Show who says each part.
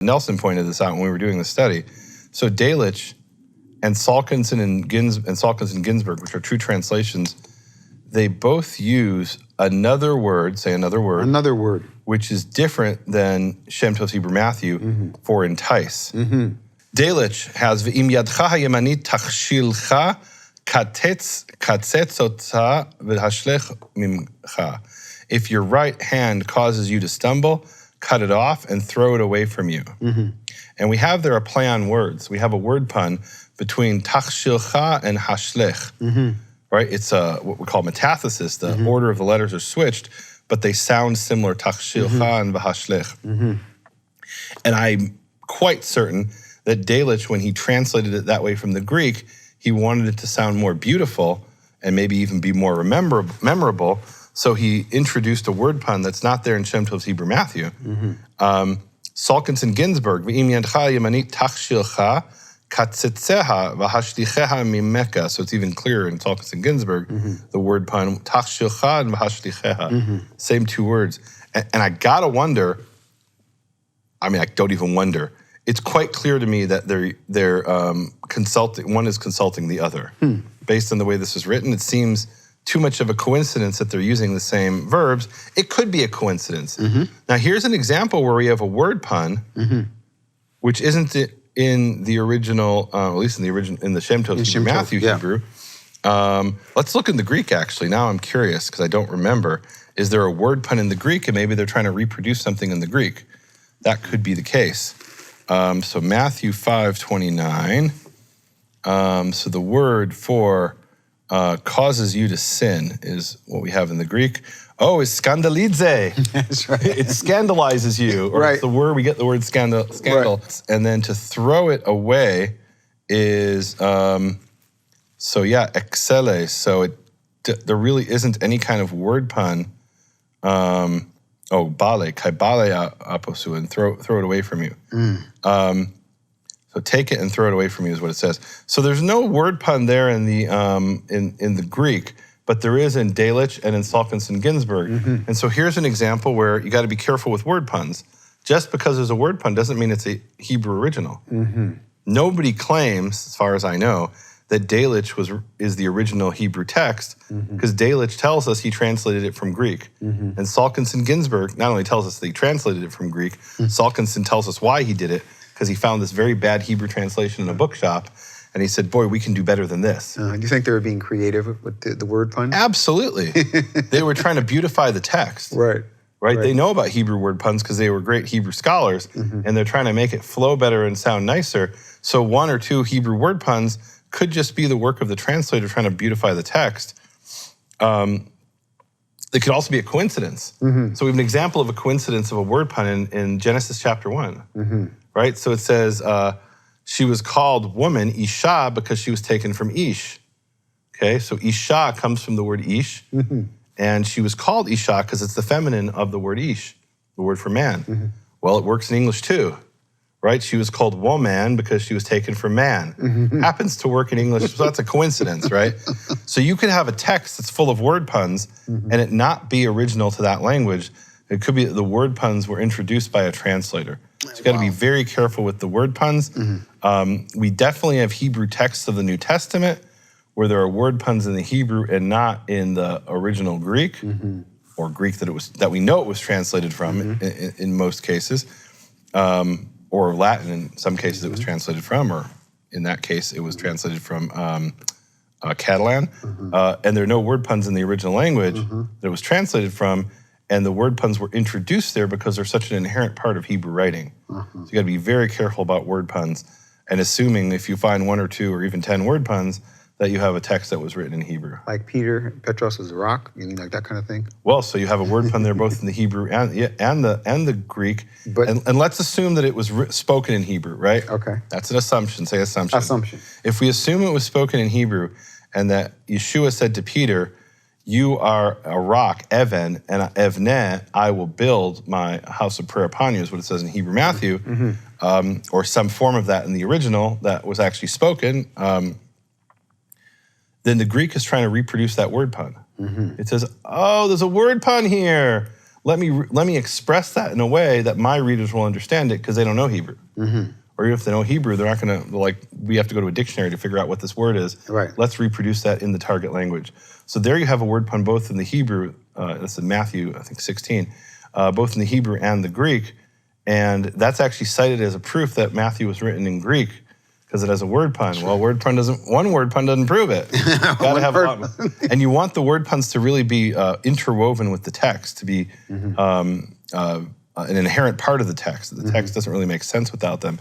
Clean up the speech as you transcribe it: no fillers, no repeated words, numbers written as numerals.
Speaker 1: Nelson pointed this out when we were doing the study. So Delitzsch and Salkinson-Ginsburg, which are true translations, they both use another word, which is different than Shem Tov's Hebrew Matthew for entice. Delitzsch has v'im yadcha hayemanit tachshilcha katzetzotza v'hashlech mimcha. If your right hand causes you to stumble, cut it off and throw it away from you. And we have there a play on words. We have a word pun between tachshilcha and hashlech. Right? It's what we call metathesis. The order of the letters are switched, but they sound similar, tachshilcha and v'hashlech. And I'm quite certain that Delitzsch, when he translated it that way from the Greek, he wanted it to sound more beautiful and maybe even be more memorable. So he introduced a word pun that's not there in Shem Tov's Hebrew Matthew. Salkinson-Ginsburg, v'im yadcha yamanit tachshilcha katzitzeha v'hashlicheha mimeka. So it's even clearer in Salkinson-Ginsburg, the word pun, tachshilcha and v'hashlicheha. Same two words. And I gotta wonder, I don't even wonder, it's quite clear to me that they're consulting, one is consulting the other. Based on the way this is written, it seems too much of a coincidence that they're using the same verbs. It could be a coincidence. Now here's an example where we have a word pun, which isn't in the original, at least in the Shem Tov Hebrew Matthew Hebrew. Let's look in the Greek actually. Now I'm curious because I don't remember. Is there a word pun in the Greek and maybe they're trying to reproduce something in the Greek? That could be the case. So Matthew 5:29. So the word for causes you to sin is what we have in the Greek. Oh, it's skandalize.
Speaker 2: That's right.
Speaker 1: It scandalizes you. Or it's the word, we get the word scandal. Right. And then to throw it away is, excele. So there really isn't any kind of word pun. Bale, kai bale aposu, and throw it away from you. So take it and throw it away from you is what it says. So there's no word pun there in the in the Greek, but there is in Delitzsch and in Salkinson-Ginsburg. And so here's an example where you got to be careful with word puns. Just because there's a word pun doesn't mean it's a Hebrew original. Nobody claims, as far as I know, that Delitzsch is the original Hebrew text, because Delitzsch tells us he translated it from Greek. And Salkinson-Ginsburg not only tells us that he translated it from Greek, Salkinson tells us why he did it, because he found this very bad Hebrew translation in a bookshop, and he said, boy, we can do better than this.
Speaker 2: Do you think they were being creative with the word pun?
Speaker 1: Absolutely. They were trying to beautify the text. Right? They know about Hebrew word puns because they were great Hebrew scholars, and they're trying to make it flow better and sound nicer. So one or two Hebrew word puns could just be the work of the translator trying to beautify the text. It could also be a coincidence. So we have an example of a coincidence of a word pun in Genesis chapter 1. Right? So it says, she was called woman, Isha, because she was taken from Ish. Okay, so Isha comes from the word Ish, and she was called Isha because it's the feminine of the word Ish, the word for man. Well, it works in English too, right? She was called woman because she was taken from man. Happens to work in English, so that's a coincidence, right? So you could have a text that's full of word puns and it not be original to that language. It could be that the word puns were introduced by a translator. So you got to be very careful with the word puns. We definitely have Hebrew texts of the New Testament where there are word puns in the Hebrew and not in the original Greek, or Greek that we know it was translated from in most cases, or Latin in some cases it was translated from, or in that case it was translated from Catalan. And there are no word puns in the original language that it was translated from. And the word puns were introduced there because they're such an inherent part of Hebrew writing. So you got to be very careful about word puns, and assuming if you find 1 or 2 or even 10 word puns, that you have a text that was written in Hebrew.
Speaker 2: Like Petros is a rock, you mean like that kind of thing?
Speaker 1: Well, so you have a word pun there both in the Hebrew and the Greek. And let's assume that it was spoken in Hebrew, right?
Speaker 2: Okay.
Speaker 1: That's an assumption. Say assumption.
Speaker 2: Assumption.
Speaker 1: If we assume it was spoken in Hebrew, and that Yeshua said to Peter, you are a rock, Even, and Evneh, I will build my house of prayer upon you, is what it says in Hebrew Matthew, or some form of that in the original that was actually spoken, then the Greek is trying to reproduce that word pun. It says, oh, there's a word pun here. let me express that in a way that my readers will understand it because they don't know Hebrew. Or if they know Hebrew, they're not going to, we have to go to a dictionary to figure out what this word is.
Speaker 2: Right.
Speaker 1: Let's reproduce that in the target language. So there you have a word pun both in the Hebrew, that's in Matthew, I think 16, both in the Hebrew and the Greek. And that's actually cited as a proof that Matthew was written in Greek because it has a word pun. Well, one word pun doesn't prove it. You gotta have a lot. And you want the word puns to really be interwoven with the text, to be an inherent part of the text. The text doesn't really make sense without them.